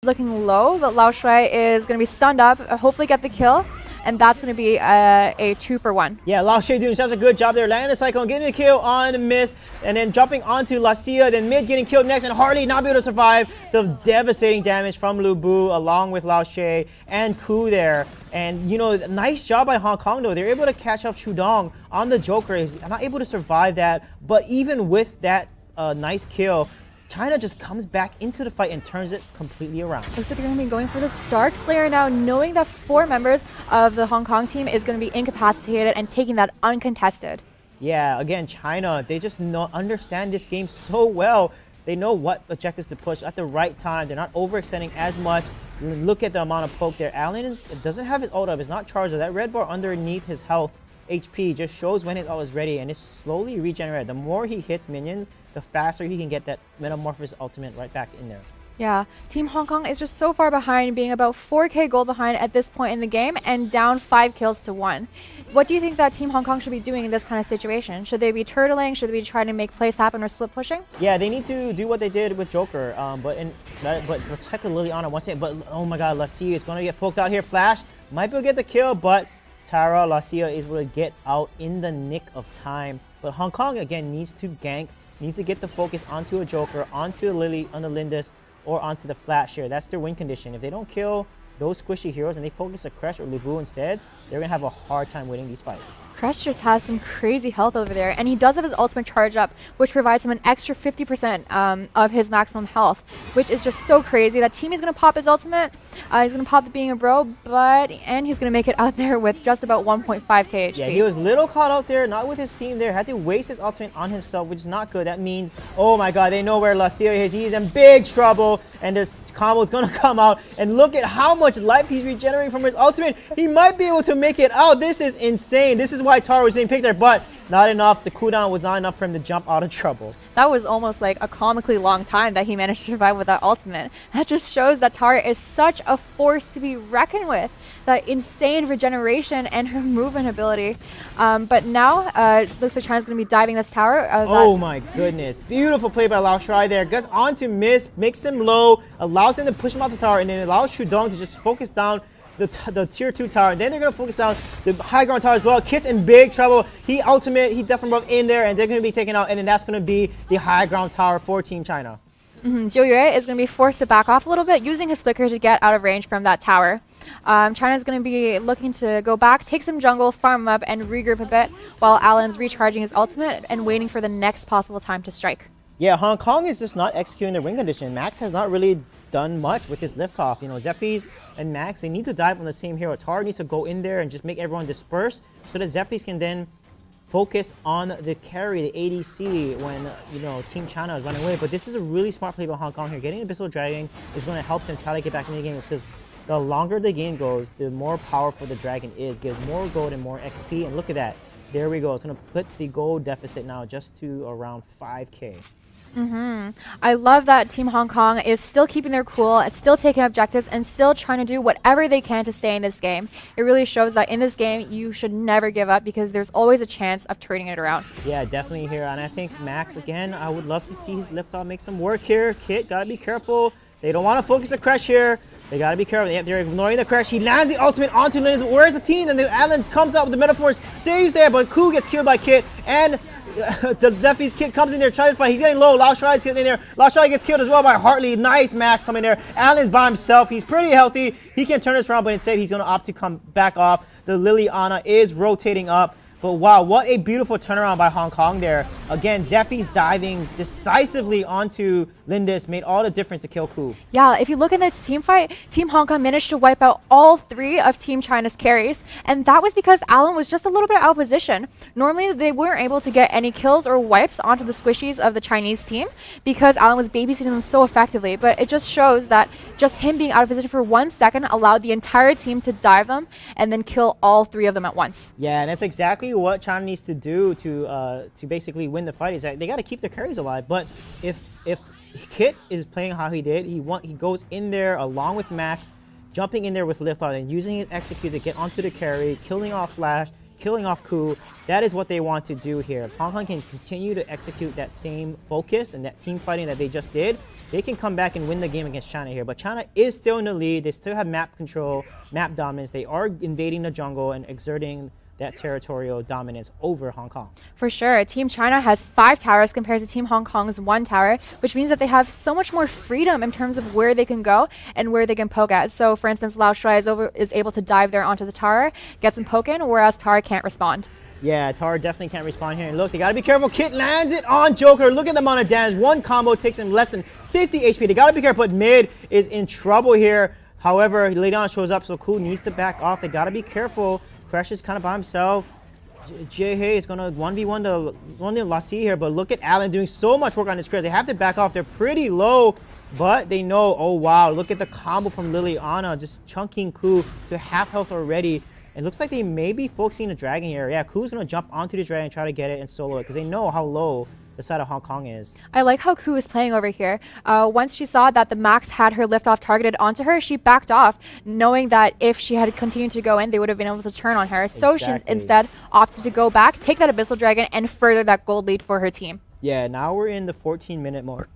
looking low, but Lao Shui is going to be stunned up, hopefully get the kill. And that's going to be a 2-for-1. Yeah, Lao Shui doing such a good job there. Landing the Cyclone, getting a kill on Mist, and then jumping onto Lascia, then Mid getting killed next, and Harley not be able to survive the devastating damage from Lu Bu along with Lao Shui and Ku there. And, you know, nice job by Hong Kong, though. They're able to catch up Chudong on the Joker. He's not able to survive that, but even with that nice kill, China just comes back into the fight and turns it completely around. Looks like they're going to be going for this Dark Slayer now, knowing that 4 members of the Hong Kong team is going to be incapacitated and taking that uncontested. Yeah, again, China, they just understand this game so well. They know what objectives to push at the right time. They're not overextending as much. Look at the amount of poke there. Allen doesn't have his ult up. It's not charged. That red bar underneath his health HP just shows when his ult is ready, and it's slowly regenerated. The more he hits minions, the faster he can get that Metamorphosis ultimate right back in there. Yeah, Team Hong Kong is just so far behind, being about 4k gold behind at this point in the game and down 5 kills to 1. What do you think that Team Hong Kong should be doing in this kind of situation? Should they be turtling? Should they be trying to make plays happen or split pushing? Yeah, they need to do what they did with Joker, but protect the Liliana once again. But oh my god, Lascia is going to get poked out here. Flash might be able to get the kill, but Tara Lascia is able to get out in the nick of time. But Hong Kong again needs to gank, needs to get the focus onto a Joker, onto a Lily, on the Lindis, or onto the Flash here. That's their win condition. If they don't kill those squishy heroes and they focus a Crash or Lu Bu instead, they're going to have a hard time winning these fights. Crush just has some crazy health over there, and he does have his ultimate charge up, which provides him an extra 50% of his maximum health, which is just so crazy. That team is going to pop his ultimate, he's going to pop the Being a Bro, and he's going to make it out there with just about 1.5k HP. Yeah, he was little caught out there, not with his team there, had to waste his ultimate on himself, which is not good. That means, oh my god, they know where Lascia is. He's in big trouble, and this combo is going to come out, and look at how much life he's regenerating from his ultimate. He might be able to make it out. This is insane. This is why Tara was being picked there, but not enough. The cooldown was not enough for him to jump out of trouble. That was almost like a comically long time that he managed to survive with that ultimate. That just shows that Tara is such a force to be reckoned with. That insane regeneration and her movement ability. But now, looks like China's going to be diving this tower. Oh my goodness. Beautiful play by Lao Shui there. Gets onto Mist, makes him low, allows them to push him off the tower, and then allows Chudong to just focus down the tier 2 tower. And then they're going to focus down the high ground tower as well. Kit's in big trouble. He definitely broke in there, and they're going to be taken out. And then that's going to be the high ground tower for Team China. Zhou Yue is going to be forced to back off a little bit, using his flicker to get out of range from that tower. China's going to be looking to go back, take some jungle, farm him up, and regroup a bit, while Alan's recharging his ultimate and waiting for the next possible time to strike. Yeah, Hong Kong is just not executing their win condition. Max has not really done much with his liftoff. You know, Zephyrs and Max, they need to dive on the same hero. Tara needs to go in there and just make everyone disperse so that Zephyrs can then focus on the carry, the ADC, when, you know, Team China is running away. But this is a really smart play by Hong Kong here. Getting Abyssal Dragon is going to help them try to get back in the game, because the longer the game goes, the more powerful the dragon is. Gives more gold and more XP. And look at that. There we go. It's going to put the gold deficit now just to around 5k. I love that Team Hong Kong is still keeping their cool, it's still taking objectives, and still trying to do whatever they can to stay in this game. It really shows that in this game, you should never give up, because there's always a chance of turning it around. Yeah, definitely here. And I think Max, again, I would love to see his liftoff make some work here. Kit, gotta be careful. They don't want to focus the Crash here. They gotta be careful. They're ignoring the Crash. He lands the ultimate onto Linus. Where's the team? And the Allen comes out with the Metaphors, saves there, but Ku gets killed by Kit, and the Zephyrs Kit comes in there trying to fight. He's getting low. Lao Shui is getting in there. Lao Shui gets killed as well by Hartley. Nice Max coming there. Allen's by himself. He's pretty healthy. He can turn this around, but instead he's going to opt to come back off. The Liliana is rotating up. But wow, what a beautiful turnaround by Hong Kong there. Again, Zephyrs diving decisively onto Lindis made all the difference to kill Ku. Yeah, if you look at this team fight, Team Hong Kong managed to wipe out all 3 of Team China's carries, and that was because Alan was just a little bit out of position. Normally, they weren't able to get any kills or wipes onto the squishies of the Chinese team because Alan was babysitting them so effectively, but it just shows that just him being out of position for 1 second allowed the entire team to dive them and then kill all 3 of them at once. Yeah, and that's exactly what China needs to do to basically win the fight. Is that they got to keep their carries alive. But if Kit is playing how he did, he goes in there along with Max, jumping in there with liftoff and using his execute to get onto the carry, killing off Flash. killing off Ku. That is what they want to do here. If Hong Kong can continue to execute that same focus and that team fighting that they just did, they can come back and win the game against China here. But China is still in the lead. They still have map control, map dominance. They are invading the jungle and exerting that territorial dominance over Hong Kong. For sure. Team China has 5 towers compared to Team Hong Kong's 1 tower, which means that they have so much more freedom in terms of where they can go and where they can poke at. So, for instance, Lao Shuai is able to dive there onto the tower, get some poke in, whereas Tara can't respond. Yeah, Tara definitely can't respond here. And look, they gotta be careful. Kit lands it on Joker. Look at the amount of damage. One combo takes him less than 50 HP. They gotta be careful, but mid is in trouble here. However, Lidiana shows up, so Ku needs to back off. They gotta be careful. Crash is kind of by himself. Jae is gonna 1v1 the Lassie here, but look at Allen doing so much work on this Crash. They have to back off. They're pretty low, but they know, oh wow, look at the combo from Liliana, just chunking Ku to half health already. It looks like they may be focusing the dragon here. Yeah, Ku's gonna jump onto the dragon and try to get it and solo it, because they know how low the side of Hong Kong is. I like how Ku is playing over here. Once she saw that the Max had her liftoff targeted onto her, she backed off, knowing that if she had continued to go in, they would have been able to turn on her. So she instead opted to go back, take that Abyssal Dragon, and further that gold lead for her team. Yeah, now we're in the 14-minute mark.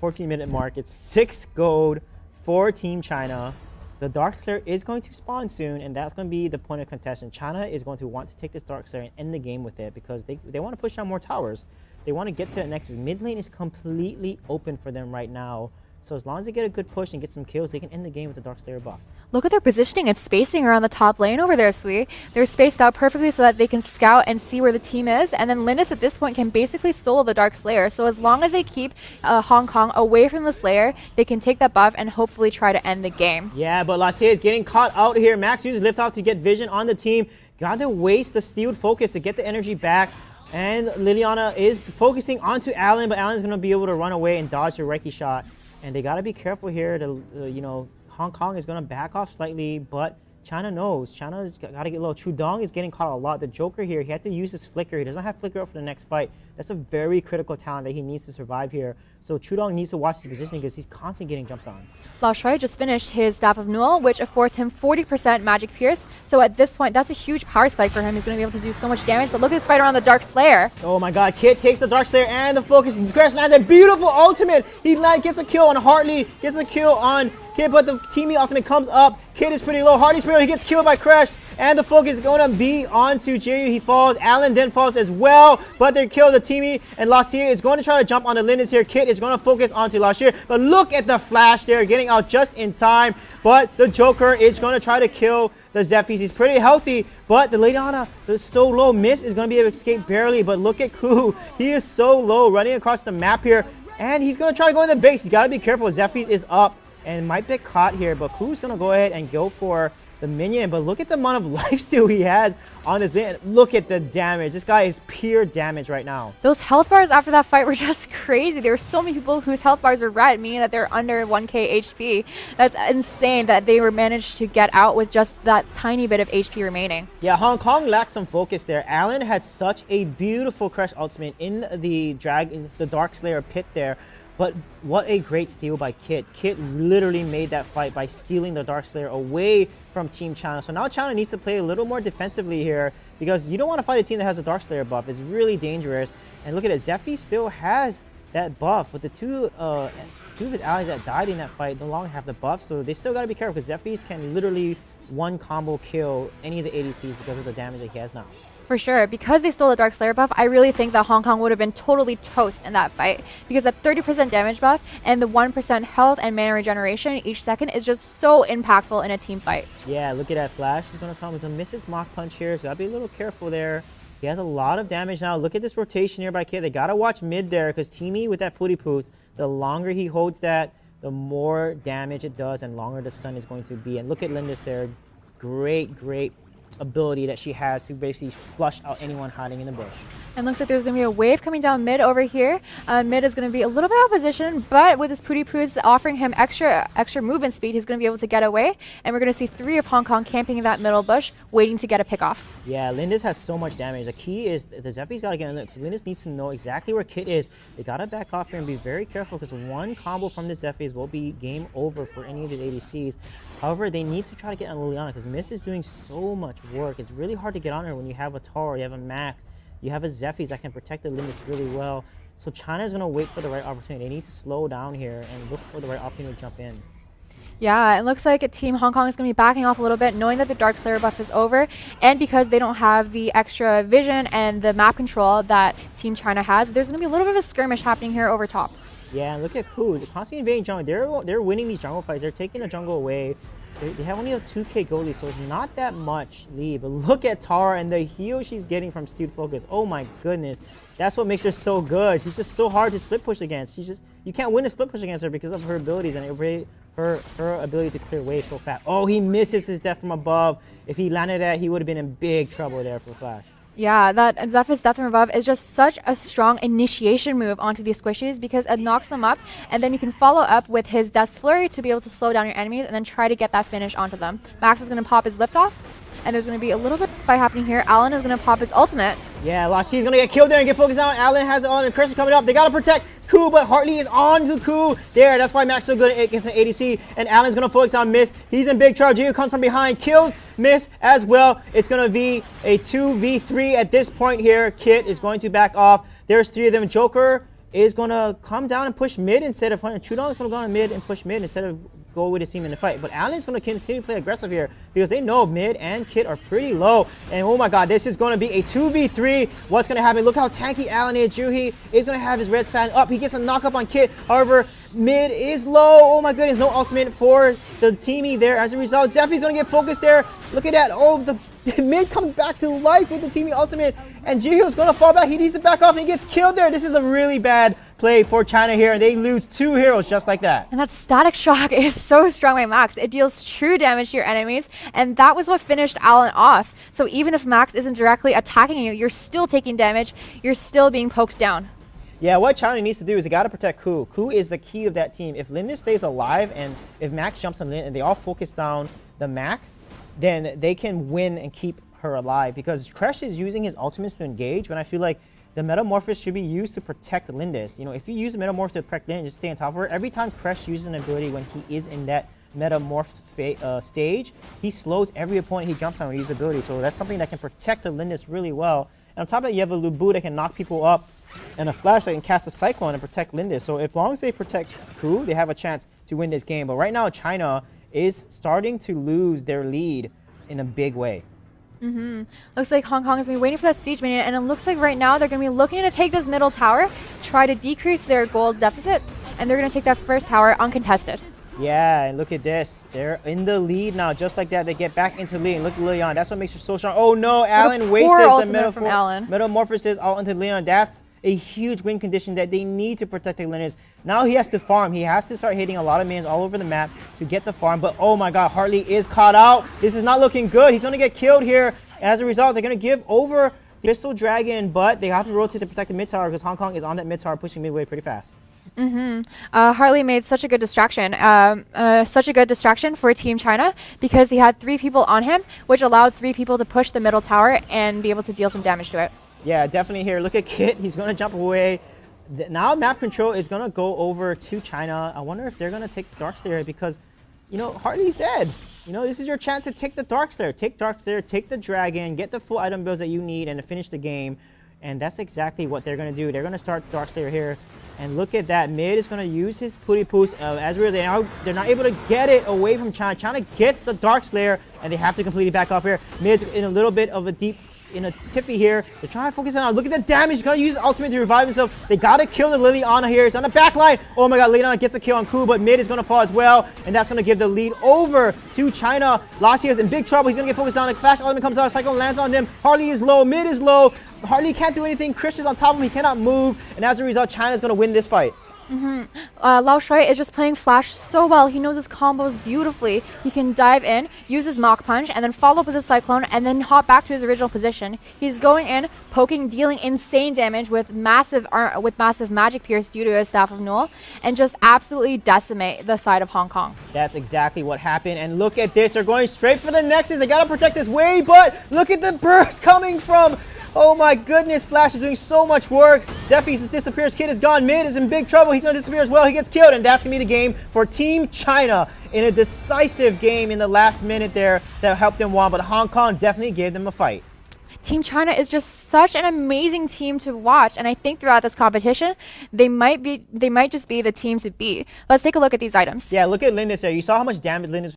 14-minute mark. It's 6 gold for Team China. The Dark Slayer is going to spawn soon, and that's going to be the point of contention. China is going to want to take this Dark Slayer and end the game with it, because they want to push down more towers. They want to get to the Nexus. Mid lane is completely open for them right now. So as long as they get a good push and get some kills, they can end the game with the Dark Slayer buff. Look at their positioning and spacing around the top lane over there, Sui. They're spaced out perfectly so that they can scout and see where the team is. And then Lindis at this point can basically solo the Dark Slayer. So as long as they keep Hong Kong away from the Slayer, they can take that buff and hopefully try to end the game. Yeah, but Lassie is getting caught out here. Max uses lift off to get vision on the team. Gotta waste the steeled focus to get the energy back. And Liliana is focusing onto Allen, but Allen's going to be able to run away and dodge the Reiki shot. And they got to be careful here. Hong Kong is going to back off slightly, but China knows. China's got to get low. Trudong is getting caught a lot. The Joker here, he had to use his Flicker. He doesn't have Flicker up for the next fight. That's a very critical talent that he needs to survive here. So Trudong needs to watch his positioning because he's constantly getting jumped on. Lao Shuai just finished his Staff of Newell, which affords him 40% Magic Pierce. So at this point, that's a huge power spike for him. He's going to be able to do so much damage. But look at this fight around the Dark Slayer. Oh my god, Kit takes the Dark Slayer and the focus. Crash lands a beautiful ultimate. He gets a kill on Hartley, gets a kill on Kit, but the teamy ultimate comes up. Kit is pretty low. Hartley's pretty low. He gets killed by Crash. And the focus is going to be onto Jayu. He falls. Allen then falls as well. But they kill the teamy. And Lassie is going to try to jump on the Lindis here. Kit is going to focus onto Lassie. But look at the flash there. Getting out just in time. But the Joker is going to try to kill the Zephyrs. He's pretty healthy. But the Liliana is so low. Miss is going to be able to escape barely. But look at Ku. He is so low running across the map here. And he's going to try to go in the base. He's got to be careful. Zephyrs is up and might get caught here. But Ku's going to go ahead and go for the minion, but look at the amount of lifesteal he has on his thing. Look at the damage. This guy is pure damage right now. Those health bars after that fight were just crazy. There were so many people whose health bars were red, meaning that they're under 1k HP. That's insane that they were managed to get out with just that tiny bit of HP remaining. Yeah, Hong Kong lacked some focus there. Allen had such a beautiful Crush ultimate in the Dark Slayer pit there. But what a great steal by Kit. Kit literally made that fight by stealing the Dark Slayer away from Team China. So now China needs to play a little more defensively here, because you don't want to fight a team that has a Dark Slayer buff. It's really dangerous. And look at it, Zephy still has that buff, but the two of his allies that died in that fight no longer have the buff. So they still got to be careful, because Zephyrs can literally one combo kill any of the ADCs because of the damage that he has now. For sure, because they stole the Dark Slayer buff, I really think that Hong Kong would have been totally toast in that fight, because that 30% damage buff and the 1% health and mana regeneration each second is just so impactful in a team fight. Yeah, look at that flash. He's going to come with a misses Mach Punch here, so gotta be a little careful there. He has a lot of damage now. Look at this rotation here by Kit. They gotta watch mid there, because Teamy with that Pooty Poots, the longer he holds that, the more damage it does and longer the stun is going to be. And look at Lindis there. Great ability that she has to basically flush out anyone hiding in the bush. And looks like there's going to be a wave coming down mid over here. Mid is going to be a little bit out of position, but with his Pooty Poots offering him extra movement speed, he's going to be able to get away. And we're going to see 3 of Hong Kong camping in that middle bush, waiting to get a pick off. Yeah, Lindis has so much damage. The key is the Zephyrs got to get in there. Lindis needs to know exactly where Kit is. They got to back off here and be very careful, because one combo from the Zephyrs will be game over for any of the ADCs. However, they need to try to get on Liliana, because Miss is doing so much work. It's really hard to get on her when you have a Tar, you have a Max, you have a Zephyrs that can protect the Lindis really well. So China is going to wait for the right opportunity. They need to slow down here and look for the right opportunity to jump in. Yeah, it looks like Team Hong Kong is going to be backing off a little bit, knowing that the Dark Slayer buff is over, and because they don't have the extra vision and the map control that Team China has, there's going to be a little bit of a skirmish happening here over top. Yeah, and look at Koo. They're constantly invading jungle. They're winning these jungle fights. They're taking the jungle away. They have only a 2k gold lead, so it's not that much lead. But look at Tara and the heal she's getting from Stewed Focus. Oh my goodness. That's what makes her so good. She's just so hard to split push against. You can't win a split push against her because of her abilities and her ability to clear waves so fast. Oh, he misses his death from above. If he landed that, he would have been in big trouble there for Flash. Yeah, that Zephyr's Death from Above is just such a strong initiation move onto these squishies because it knocks them up, and then you can follow up with his Death Flurry to be able to slow down your enemies and then try to get that finish onto them. Max is going to pop his lift off, and there's going to be a little bit of fight happening here. Alan is going to pop his ultimate. Yeah, Lashi's going to get killed there and get focused on. Alan has it on, and Chris is coming up. They got to protect Koo, but Hartley is on to Koo. There, that's why Max is so good against an ADC, and Alan's going to focus on Miss. He's in big charge. Gio comes from behind, kills Miss as well. It's going to be a 2v3 at this point here. Kit is going to back off. There's 3 of them. Joker is going to come down and push mid instead of Chudong is going to go on mid and push mid instead of go with his team in the fight. But Alan's going to continue to play aggressive here because they know mid and Kit are pretty low. And oh my god, this is going to be a 2v3. What's going to happen? Look how tanky Alan is. Juhi is going to have his red sign up. He gets a knock up on Kit. However, mid is low. Oh my goodness, no ultimate for the teamie there. As a result, Zephy's going to get focused there. Look at that. Oh, the mid comes back to life with the teamie ultimate. And Jihyo's going to fall back. He needs to back off and he gets killed there. This is a really bad play for China here. They lose 2 heroes just like that. And that Static Shock is so strong by Max. It deals true damage to your enemies, and that was what finished Alan off. So even if Max isn't directly attacking you, you're still taking damage. You're still being poked down. Yeah, what China needs to do is they got to protect Koo. Koo is the key of that team. If Linda stays alive and if Max jumps on Lin and they all focus down the Max, then they can win and keep her alive because Kresh is using his ultimates to engage, but I feel like the Metamorphosis should be used to protect Lindis. You know, if you use the Metamorph to protect Lindis, just stay on top of her. Every time Kresh uses an ability when he is in that Metamorph stage, he slows every opponent he jumps on when he uses the ability. So that's something that can protect the Lindis really well. And on top of that, you have a Lubu that can knock people up and a Flash that can cast a Cyclone and protect Lindis. So as long as they protect Koo, they have a chance to win this game. But right now, China is starting to lose their lead in a big way. Looks like Hong Kong is going to be waiting for that siege minion, and it looks like right now they're going to be looking to take this middle tower, try to decrease their gold deficit, and they're going to take that first tower uncontested. Yeah, and look at this. They're in the lead now, just like that. They get back into lead. And look at Leon. That's what makes her so strong. Oh no, Alan wasted the Metamorphosis all into Leon. That's a huge win condition that they need to protect the Linus. Now he has to farm. He has to start hitting a lot of minions all over the map to get the farm. But oh my god, Hartley is caught out. This is not looking good. He's going to get killed here. As a result, they're going to give over Crystal Dragon, but they have to rotate to protect the mid tower because Hong Kong is on that mid tower pushing midway pretty fast. Hartley made such a good distraction, for Team China because he had 3 people on him, which allowed 3 people to push the middle tower and be able to deal some damage to it. Yeah, definitely here. Look at Kit. He's going to jump away. Now map control is going to go over to China. I wonder if they're going to take Darkslayer because, you know, Hartley's dead. You know, this is your chance to take the Darkslayer. Take Darkslayer, take the Dragon, get the full item builds that you need, and to finish the game. And that's exactly what they're going to do. They're going to start Darkslayer here. And look at that. Mid is going to use his Pooty Poos. As we're there, they're not able to get it away from China. China gets the Darkslayer, and they have to completely back off here. Mid's in a little bit of a deep in a tiffy here. They're trying to focus on. Look at the damage. He's going to use his ultimate to revive himself. They got to kill the Liliana here. He's on the back line. Oh my god, Liliana gets a kill on Koo, but mid is going to fall as well. And that's going to give the lead over to China. Lassie is in big trouble. He's going to get focused on. The Flash ultimate comes out. Cyclone lands on them. Harley is low. Mid is low. Harley can't do anything. Christian's on top of him. He cannot move. And as a result, China's going to win this fight. Lao Shui is just playing Flash so well. He knows his combos beautifully. He can dive in, use his Mach Punch, and then follow up with a Cyclone, and then hop back to his original position. He's going in, poking, dealing insane damage with massive Magic Pierce due to his Staff of Null, and just absolutely decimate the side of Hong Kong. That's exactly what happened. And look at this. They're going straight for the Nexus. They got to protect this wave, but look at the burst coming from... Oh my goodness, Flash is doing so much work. Zephyr just disappears. Kid is gone. Mid is in big trouble. He's going to disappear as well. He gets killed, and that's going to be the game for Team China. in a decisive game in the last minute there that helped them win, but Hong Kong definitely gave them a fight. Team China is just such an amazing team to watch, and I think throughout this competition, they might just be the team to beat. Let's take a look at these items. Yeah, look at Lindis there. You saw how much damage Lindis